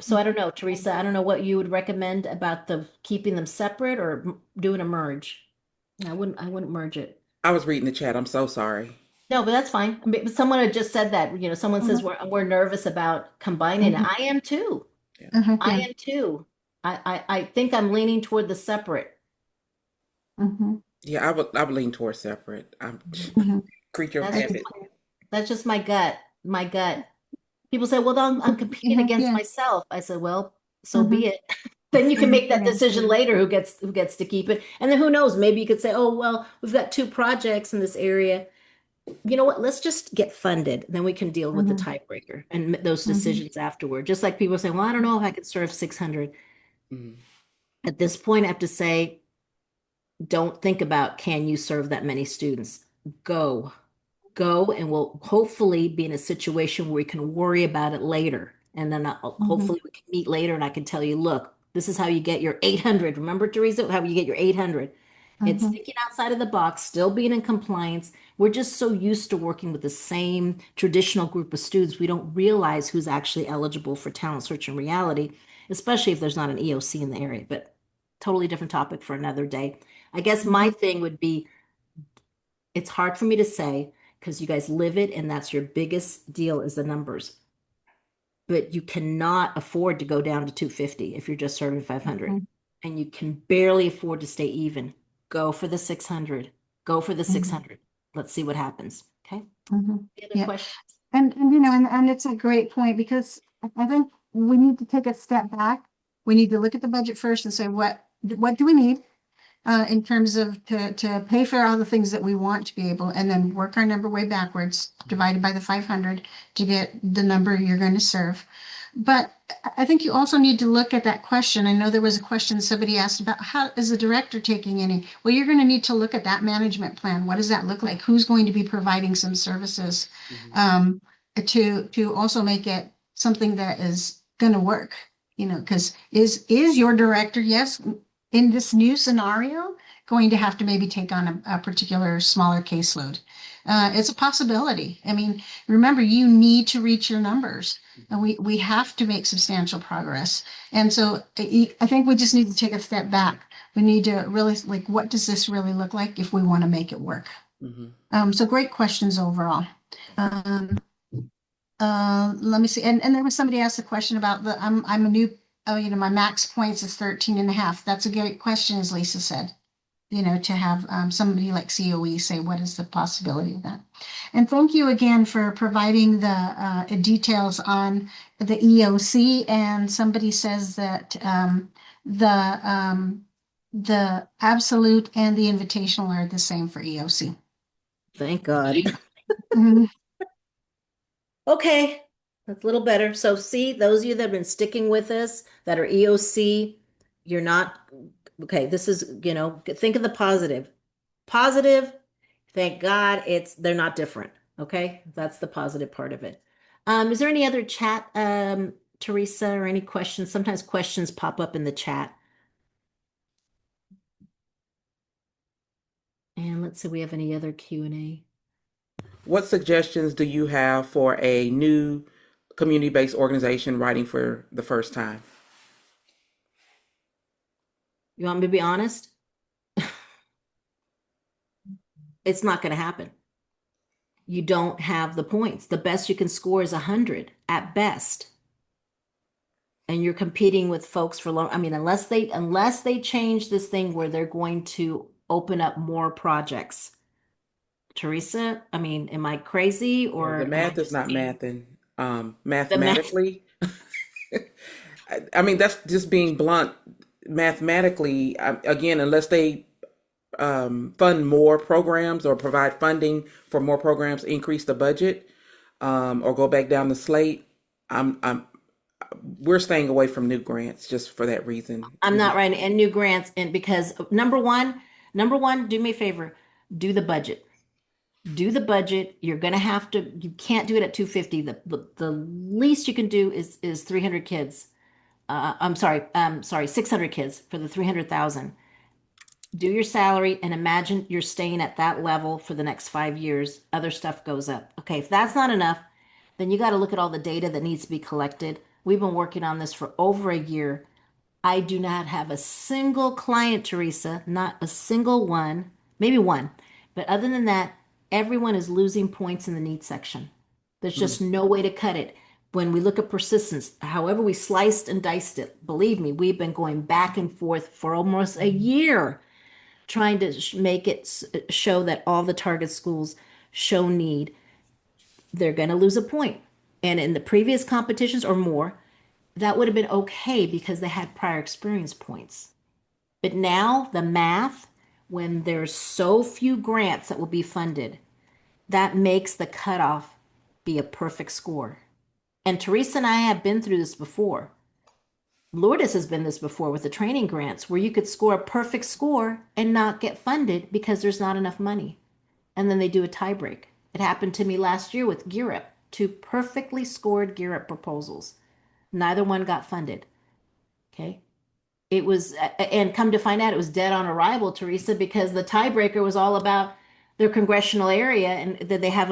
So I don't know, Teresa, I don't know what you would recommend about the keeping them separate or doing a merge. I wouldn't merge it. I was reading the chat. I'm so sorry. No, but that's fine. I mean, someone had just said that, someone says Mhm, we're nervous about combining it. mhm, I am too. Yeah. I yeah. am too. I think I'm leaning toward the separate. Mhm, Yeah, I would lean towards separate. I'm mhm. creature of That's I just habit. think, my gut. My gut. People say, well, I'm competing yeah, against yeah. myself. I said, well, so be Mhm, it. Then you can make that yeah. decision later who gets to keep it. And then who knows, maybe you could say, oh, well, we've got two projects in this area. You know what? Let's just get funded. Then we can deal with the Mhm, tiebreaker and those mhm, decisions afterward. Just like people say, well, I don't know if I could serve 600. Mhm. At this point, I have to say, don't think about can you serve that many students. Go. Go, and we'll hopefully be in a situation where we can worry about it later. And then mhm, hopefully we can meet later and I can tell you, look, this is how you get your 800. Remember, Teresa, how you get your 800? It's mhm, thinking outside of the box, still being in compliance. We're just so used to working with the same traditional group of students, we don't realize who's actually eligible for talent search and reality, especially if there's not an EOC in the area. But totally different topic for another day. I guess my mhm, thing would be, it's hard for me to say because you guys live it and that's your biggest deal is the numbers. But you cannot afford to go down to 250 if you're just serving 500. mhm, And you can barely afford to stay even. Go for the 600. Go for the mhm, 600. Let's see what happens. Okay. mhm. Any other Yeah. questions? And it's a great point because I think we need to take a step back. We need to look at the budget first and say, what do we need? In terms of to pay for all the things that we want to be able, and then work our number way backwards, divided by the 500 to get the number you're going to serve. But I think you also need to look at that question. I know there was a question somebody asked about how is the director taking any? Well, you're going to need to look at that management plan. What does that look like? Who's going to be providing some services Mhm. um, to also make it something that is going to work? Because is your director, yes, in this new scenario, going to have to maybe take on a particular smaller caseload. It's a possibility. I mean, remember, you need to reach your numbers, and we have to make substantial progress. And so I think we just need to take a step back. We need to really like, what does this really look like if we want to make it work? Mhm. So great questions overall. Um, Let me see. And there was somebody asked a question about I'm a new, oh, my max points is 13 and a half. That's a great question, as Lisa said, to have somebody like COE say, what is the possibility of that? And thank you again for providing the details on the EOC. And somebody says that the absolute and the invitational are the same for EOC. Thank God. Mhm, Okay, that's a little better. So see, those of you that have been sticking with us that are EOC, you're not okay. This is, think of the positive. Positive, thank God they're not different. Okay, that's the positive part of it. Is there any other chat, Teresa, or any questions? Sometimes questions pop up in the chat. And let's see, we have any other Q&A. What suggestions do you have for a new community-based organization writing for the first time? You want me to be honest? It's not going to happen. You don't have the points. The best you can score is 100 at best. And you're competing with folks for long. I mean, unless they change this thing where they're going to open up more projects. Teresa, I mean, am I crazy Yeah, the or am I math is just not seeing mathing. the math? Mathematically, I mean, that's just being blunt. Mathematically, again, unless they fund more programs or provide funding for more programs, increase the budget, or go back down the slate. I'm we're staying away from new grants just for that reason. I'm not writing any new grants, and because number one, do me a favor, do the budget. Do the budget. You're gonna have to. You can't do it at 250. The least you can do is 300 kids. I'm sorry, 600 kids for the 300,000. Do your salary and imagine you're staying at that level for the next 5 years. Other stuff goes up. Okay, if that's not enough, then you got to look at all the data that needs to be collected. We've been working on this for over a year. I do not have a single client, Teresa, not a single one, maybe one. But other than that, everyone is losing points in the need section. There's just Mm. no way to cut it. When we look at persistence, however we sliced and diced it, believe me, we've been going back and forth for almost a year trying to make it show that all the target schools show need. They're going to lose a point. And in the previous competitions or more, that would have been okay because they had prior experience points. But now the math, when there's so few grants that will be funded, that makes the cutoff be a perfect score. And Teresa and I have been through this before. Lourdes has been this before with the training grants where you could score a perfect score and not get funded because there's not enough money. And then they do a tie break. It happened to me last year with Gear Up. Two perfectly scored Gear Up proposals. Neither one got funded. Okay. It was, and come to find out, it was dead on arrival, Teresa, because the tiebreaker was all about their congressional area and that they have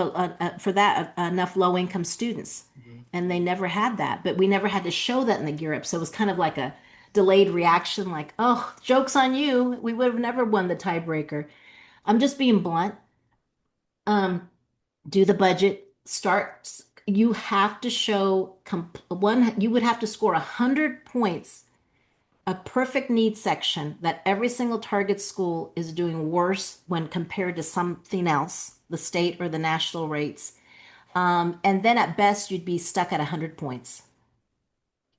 for that enough low income students, Mhm. and they never had that. But we never had to show that in the gear up, so it was kind of like a delayed reaction, like, "Oh, jokes on you! We would have never won the tiebreaker." I'm just being blunt. Do the budget. Start. You have to show one. You would have to score 100 points, a perfect need section that every single target school is doing worse when compared to something else, the state or the national rates. And then at best, you'd be stuck at 100 points.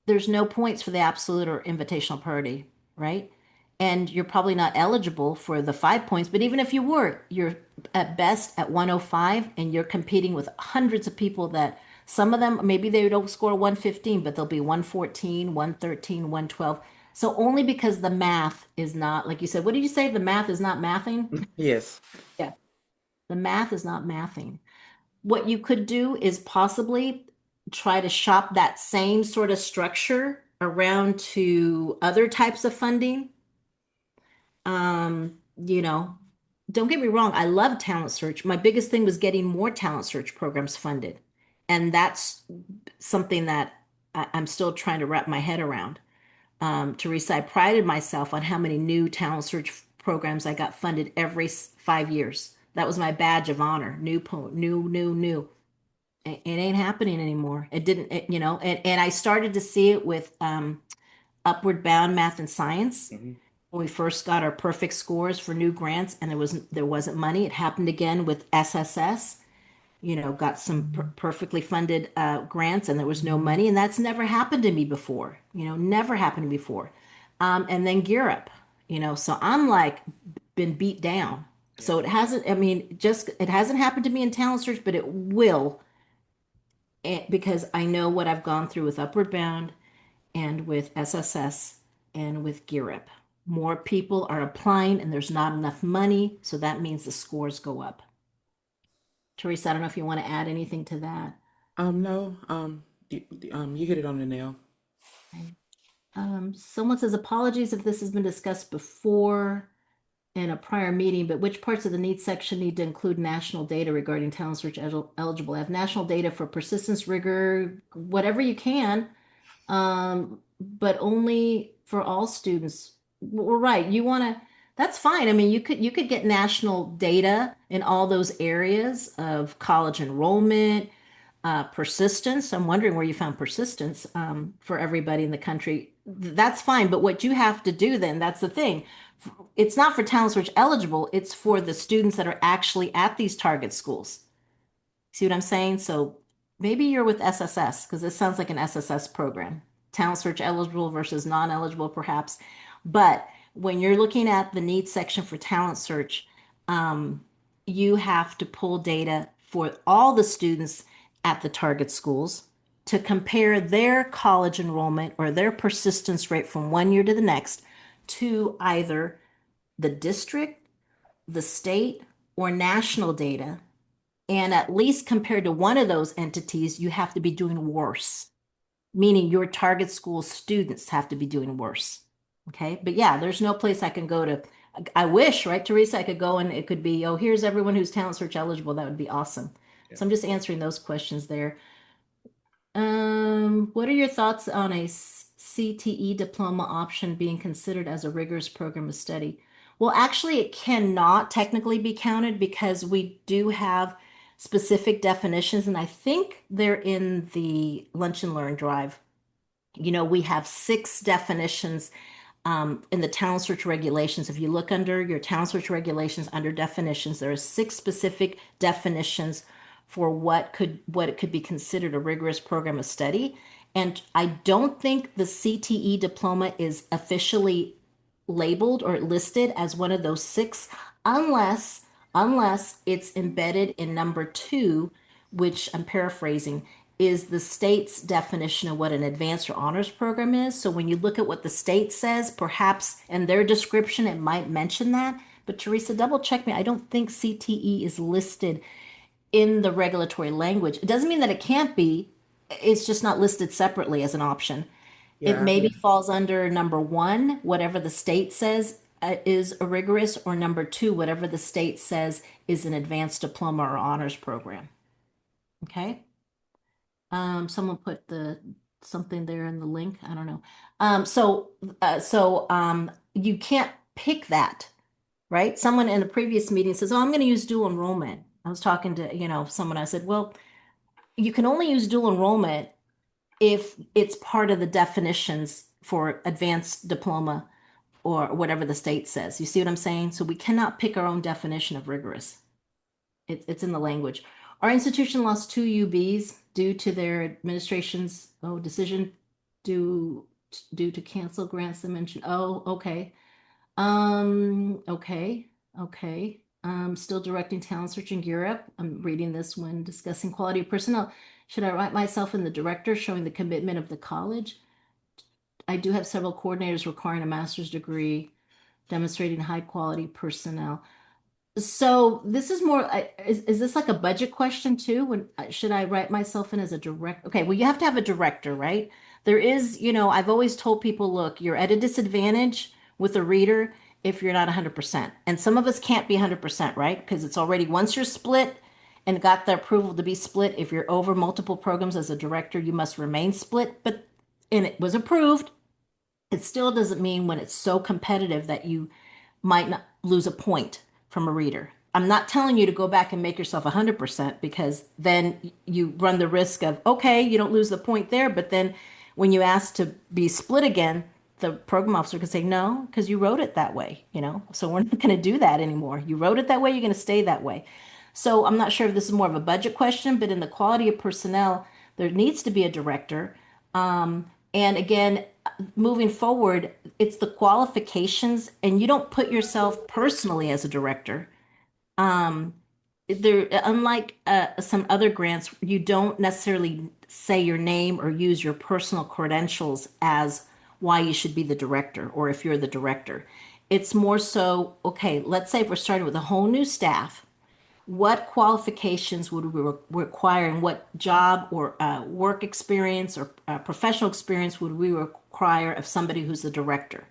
There's no points for the absolute or invitational priority, right? And you're probably not eligible for the 5 points, but even if you were, you're at best at 105 and you're competing with hundreds of people that some of them, maybe they don't score 115, but they'll be 114, 113, 112. So only because the math is not, like you said, what did you say? The math is not mathing? Yes. Yeah. The math is not mathing. What you could do is possibly try to shop that same sort of structure around to other types of funding. You know, don't get me wrong, I love Talent Search. My biggest thing was getting more Talent Search programs funded. And that's something that I'm still trying to wrap my head around. Teresa, I prided myself on how many new Talent Search programs I got funded every 5 years. That was my badge of honor. New. It ain't happening anymore. It didn't, and I started to see it with Upward Bound Math and Science. Mhm. When we first got our perfect scores for new grants and there wasn't money. It happened again with SSS. Got some perfectly funded grants and there was no money, and that's never happened to me before. Never happened to me before. And then Gear Up. So I'm like been beat down. Yeah. So it hasn't. I mean, just it hasn't happened to me in Talent Search, but it will, because I know what I've gone through with Upward Bound and with SSS and with Gear Up. More people are applying and there's not enough money, so that means the scores go up. Teresa, I don't know if you want to add anything to that. No. You hit it on the nail. Okay. Someone says apologies if this has been discussed before in a prior meeting, but which parts of the needs section need to include national data regarding talent search eligible? I have national data for persistence, rigor, whatever you can, but only for all students. Well, right. You want to, that's fine. I mean, you could get national data in all those areas of college enrollment, persistence. I'm wondering where you found persistence for everybody in the country. That's fine. But what you have to do then, that's the thing. It's not for talent search eligible, it's for the students that are actually at these target schools. See what I'm saying? So maybe you're with SSS because this sounds like an SSS program. Talent search eligible versus non-eligible, perhaps. But when you're looking at the needs section for talent search, um, you have to pull data for all the students at the target schools to compare their college enrollment or their persistence rate from one year to the next to either the district, the state, or national data. And at least compared to one of those entities, you have to be doing worse, meaning your target school students have to be doing worse. Okay. But yeah, there's no place I can go to. I wish, right, Teresa, I could go and it could be, oh, here's everyone who's talent search eligible. That would be awesome. Yeah. So I'm just answering those questions there. What are your thoughts on a CTE diploma option being considered as a rigorous program of study? Well, actually, it cannot technically be counted because we do have specific definitions, and I think they're in the Lunch and Learn Drive. We have six definitions in the talent search regulations. If you look under your talent search regulations under definitions, there are six specific definitions for what it could be considered a rigorous program of study. And I don't think the CTE diploma is officially labeled or listed as one of those six unless it's embedded in number two, which I'm paraphrasing, is the state's definition of what an advanced or honors program is. So when you look at what the state says, perhaps in their description, it might mention that. But Teresa, double check me. I don't think CTE is listed in the regulatory language. It doesn't mean that it can't be. It's just not listed separately as an option. It Yeah. maybe falls under number one, whatever the state says is a rigorous, or number two, whatever the state says is an advanced diploma or honors program. Okay. Someone put something there in the link. I don't know. You can't pick that, right? Someone in a previous meeting says, "Oh, I'm going to use dual enrollment." I was talking to, someone. I said, "Well, you can only use dual enrollment if it's part of the definitions for advanced diploma or whatever the state says." You see what I'm saying? So we cannot pick our own definition of rigorous. It's in the language. Our institution lost two UBs due to their administration's decision due due to cancel grants they mentioned. Oh, okay. Okay, okay. Still directing talent search in Europe. I'm reading this when discussing quality of personnel. Should I write myself in the director showing the commitment of the college? I do have several coordinators requiring a master's degree, demonstrating high quality personnel. So this is more, is this like a budget question too? When should I write myself in as a direct? Okay, well, you have to have a director, right? There is, I've always told people, look, you're at a disadvantage with a reader if you're not 100%. And some of us can't be 100%, right? Because it's already, once you're split and got the approval to be split, if you're over multiple programs as a director, you must remain split. And it was approved. It still doesn't mean when it's so competitive that you might not lose a point from a reader. I'm not telling you to go back and make yourself 100% because then you run the risk of, okay, you don't lose the point there, but then when you ask to be split again, the program officer could say, no, because you wrote it that way, So we're not going to do that anymore. You wrote it that way, you're going to stay that way. So I'm not sure if this is more of a budget question, but in the quality of personnel, there needs to be a director. And again, moving forward, it's the qualifications, and you don't put yourself personally as a director. Um, unlike some other grants, you don't necessarily say your name or use your personal credentials as why you should be the director or if you're the director. It's more so, okay, let's say if we're starting with a whole new staff, what qualifications would we require and what job or work experience or professional experience would we require of somebody who's the director?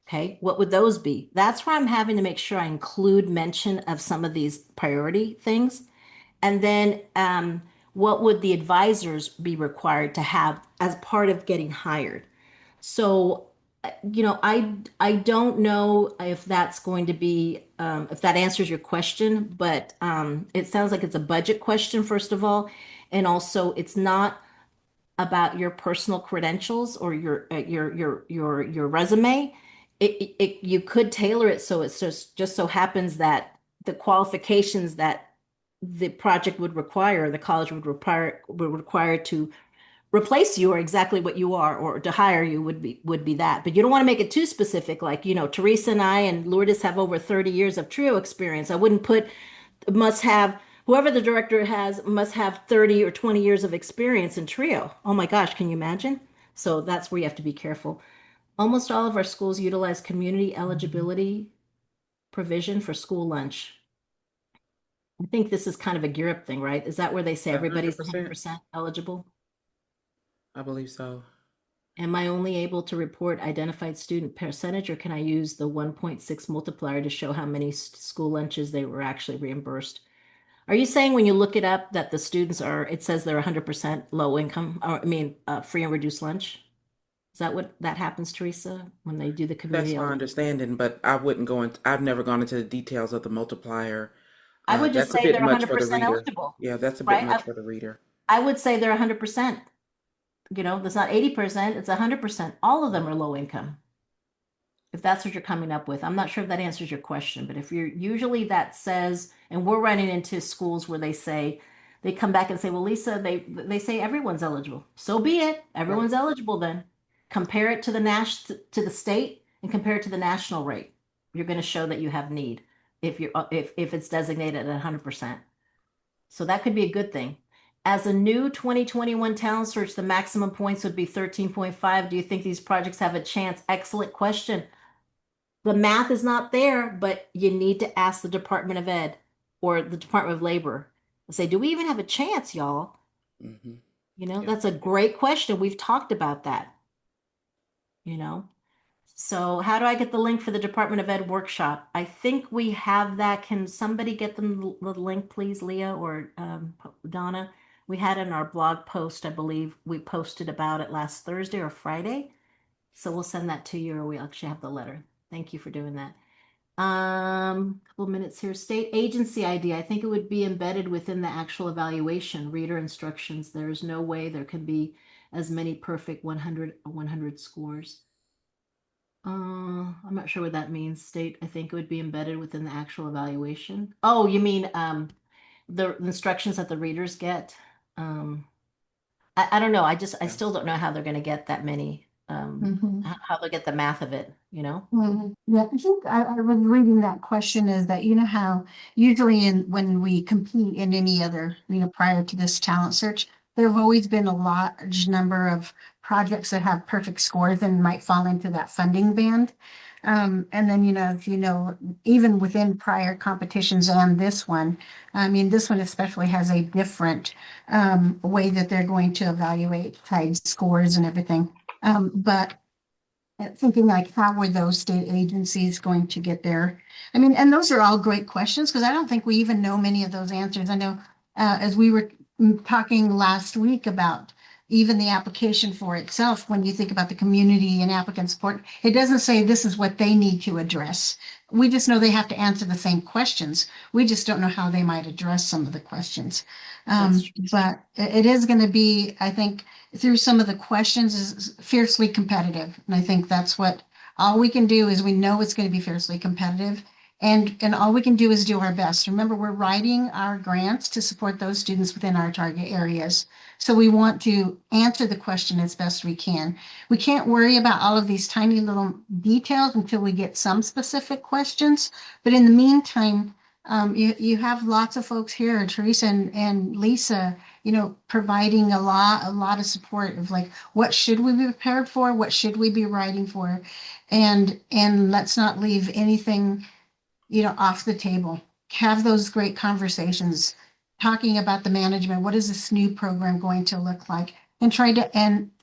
Okay, what would those be? That's where I'm having to make sure I include mention of some of these priority things. And then what would the advisors be required to have as part of getting hired? So, I don't know if that's going to be if that answers your question, but it sounds like it's a budget question, first of all, and also it's not about your personal credentials or your resume. You could tailor it so it's just so happens that the qualifications that the project would require, the college would require to replace you or exactly what you are, or to hire you would be that. But you don't want to make it too specific. Like, Teresa and I and Lourdes have over 30 years of trio experience. I wouldn't put must have whoever the director has must have 30 or 20 years of experience in trio. Oh my gosh, can you imagine? So that's where you have to be careful. Almost all of our schools utilize community eligibility provision for school lunch. I think this is kind of a gear up thing, right? Is that where they say everybody's 100%. 100% eligible? I believe so. Am I only able to report identified student percentage, or can I use the 1.6 multiplier to show how many school lunches they were actually reimbursed? Are you saying when you look it up that the students it says they're 100% low income, or I mean, free and reduced lunch? Is that what that happens, Teresa, when they do the That's community my eligibility? understanding, but I wouldn't go into, I've never gone into the details of the multiplier. I would just That's a say bit they're much for the 100% reader. eligible, Yeah, that's a bit right? much for the reader. I would say they're 100%. That's not 80%, it's 100%. All of them are low income, if that's what you're coming up with. I'm not sure if that answers your question, but if you're usually that says, and we're running into schools where they come back and say, well, Lisa, they say everyone's eligible. So be it. Right. Everyone's eligible then. Compare it to the state and compare it to the national rate. You're going to show that you have need if it's designated at 100%. So that could be a good thing. As a new 2021 talent search, the maximum points would be 13.5. Do you think these projects have a chance? Excellent question. The math is not there, but you need to ask the Department of Ed or the Department of Labor. Say, do we even have a chance, y'all? Hmm. Yeah. That's a great question. We've talked about that, you know. So how do I get the link for the Department of Ed workshop? I think we have that. Can somebody get them the link, please, Leah or Donna? We had it in our blog post, I believe. We posted about it last Thursday or Friday. So we'll send that to you, or we actually have the letter. Thank you for doing that. Couple minutes here. State agency ID. I think it would be embedded within the actual evaluation, reader instructions. There's no way there can be as many perfect 100 scores. I'm not sure what that means. State, I think it would be embedded within the actual evaluation. Oh, you mean the instructions that the readers get? Um, I don't know. I Yeah. still don't know how they're going to get that many, Mhm. how they'll get the math of it? Yeah, I think I was reading that question is that you know how usually when we compete in any other, prior to this talent search, there have always been a large number of projects that have perfect scores and might fall into that funding band. And then, if even within prior competitions and this one, I mean, this one especially has a different way that they're going to evaluate tied scores and everything. But thinking like, how were those state agencies going to get there? I mean, and those are all great questions because I don't think we even know many of those answers. I know as we were talking last week about even the application for itself, when you think about the community and applicant support, it doesn't say this is what they need to address. We just know they have to answer the same questions. We just don't know how they might address some of the questions. That's true. But it is going to be, I think, through some of the questions is fiercely competitive. And I think that's what all we can do is we know it's going to be fiercely competitive. And all we can do is do our best. Remember, we're writing our grants to support those students within our target areas. So we want to answer the question as best we can. We can't worry about all of these tiny little details until we get some specific questions. But in the meantime, you have lots of folks here, Teresa and Lisa, providing a lot of support of like, what should we be prepared for? What should we be writing for? And let's not leave anything, off the table. Have those great conversations, talking about the management. What is this new program going to look like? And try to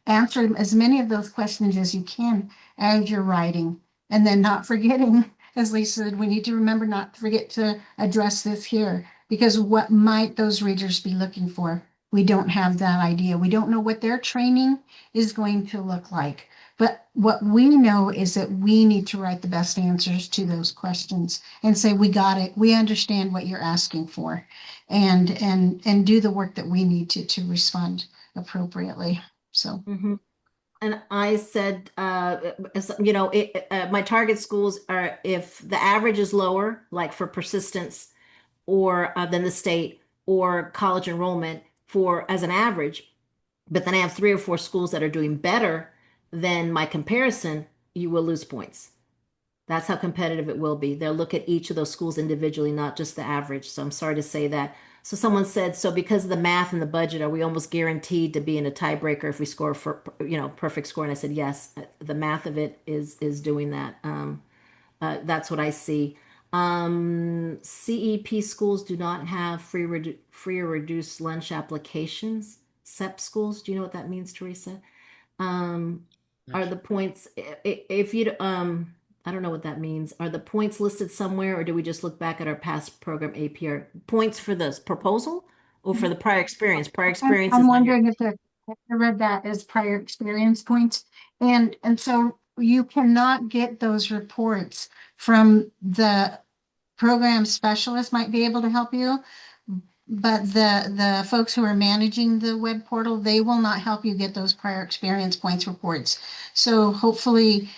answer as many of those questions as you can as you're writing. And then not forgetting, as Lisa said, we need to remember not to forget to address this here because what might those readers be looking for? We don't have that idea. We don't know what their training is going to look like. But what we know is that we need to write the best answers to those questions and say, we got it. We understand what you're asking for and do the work that we need to respond appropriately. So, Hmm. And I said, my target schools are if the average is lower, like for persistence, or than the state or college enrollment for as an average. but then I have 3 or 4 schools that are doing better than my comparison, you will lose points. That's how competitive it will be. They'll look at each of those schools individually, not just the average. So I'm sorry to say that. So someone said, so because of the math and the budget, are we almost guaranteed to be in a tiebreaker if we score for, perfect score? And I said, yes, the math of it is doing that. That's what I see. CEP schools do not have free or reduced lunch applications. SEP schools, do you know what that means, Teresa? Um, Not are the sure. points, if you, I don't know what that means. Are the points listed somewhere, or do we just look back at our past program APR? Points for this proposal or for the prior experience? Prior experience I'm is on your, wondering if I read that as prior experience points. And so you cannot get those reports from the program specialist might be able to help you. But the folks who are managing the web portal, they will not help you get those prior experience points reports. So hopefully,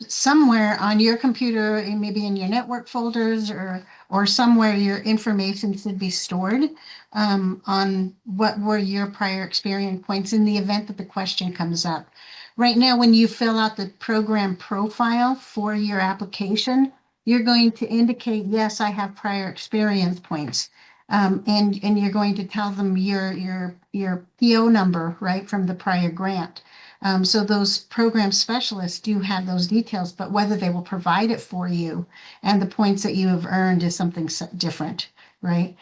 somewhere on your computer, and maybe in your network folders or somewhere your information should be stored on what were your prior experience points in the event that the question comes up. Right now, when you fill out the program profile for your application, you're going to indicate, yes, I have prior experience points. And you're going to tell them your PO number, right, from the prior grant. So those program specialists do have those details, but whether they will provide it for you and the points that you have earned is something different, right?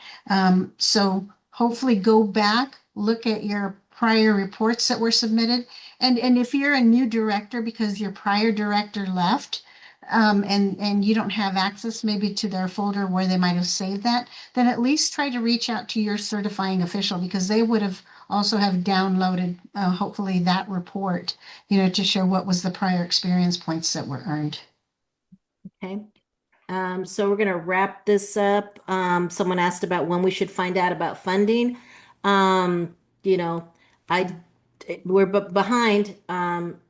So hopefully go back, look at your prior reports that were submitted. And if you're a new director because your prior director left, and you don't have access maybe to their folder where they might have saved that, then at least try to reach out to your certifying official because they would have also have downloaded hopefully that report, to show what was the prior experience points that were earned. okay. So we're gonna wrap this up. Someone asked about when we should find out about funding. Um, you know, I we're behind. I'm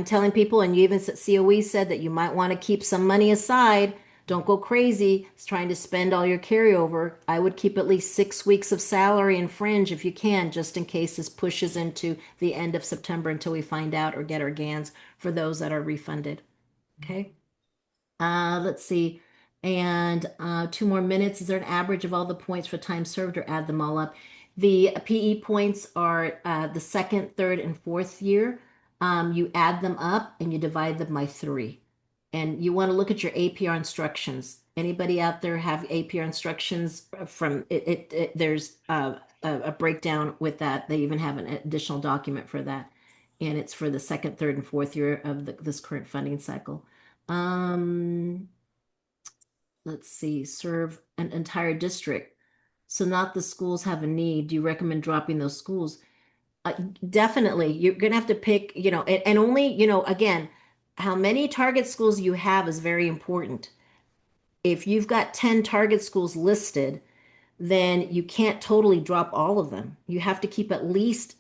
telling people, and you even COE said that you might want to keep some money aside. Don't go crazy. It's trying to spend all your carryover. I would keep at least 6 weeks of salary and fringe if you can, just in case this pushes into the end of September until we find out or get our GANs for those that are refunded. Okay. Let's see. And 2 more minutes. Is there an average of all the points for time served or add them all up? The PE points are the second, third, and fourth year. You add them up and you divide them by 3. And you want to look at your APR instructions. Anybody out there have APR instructions from there's a breakdown with that. They even have an additional document for that. And it's for the second, third, and fourth year of this current funding cycle. Um, let's see, serve an entire district. So not the schools have a need. Do you recommend dropping those schools? Uh, Definitely. You're gonna have to pick, and only, again, how many target schools you have is very important. If you've got 10 target schools listed, then you can't totally drop all of them. You have to keep at least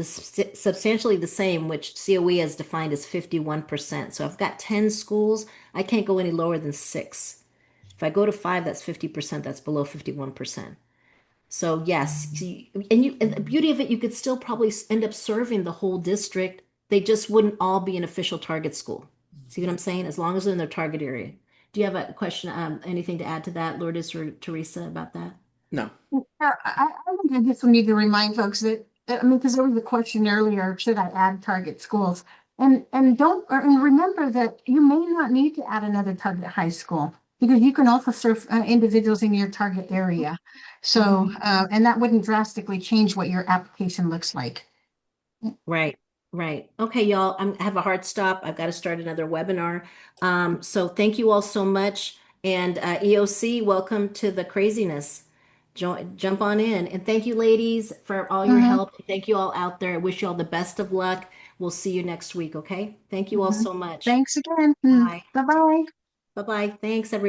substantially the same, which COE has defined as 51%. So I've got 10 schools, I can't go any lower than 6. If I go to 5, that's 50%, that's below 51%. So yes, and the beauty of it, you could still probably end up serving the whole district. They just wouldn't all be an official target school. See what I'm saying? As long as they're in their target area. Do you have a question, anything to add to that, Lourdes or Teresa, about that? No. Yeah, I think I just need to remind folks that, I mean, because there was a question earlier, should I add target schools? And don't, and remember that you may not need to add another target high school because you can also serve individuals in your target area. So, and that wouldn't drastically change what your application looks like. Right, right. Okay, y'all, I have a hard stop. I've got to start another webinar. So thank you all so much. And EOC, welcome to the craziness. Jump on in. And thank you, ladies, for all your Mhm, help. Thank you all out there. I wish you all the best of luck. We'll see you next week, okay? Thank you all mhm. so much. Thanks again. Bye. Bye-bye. Bye-bye. Thanks, everyone.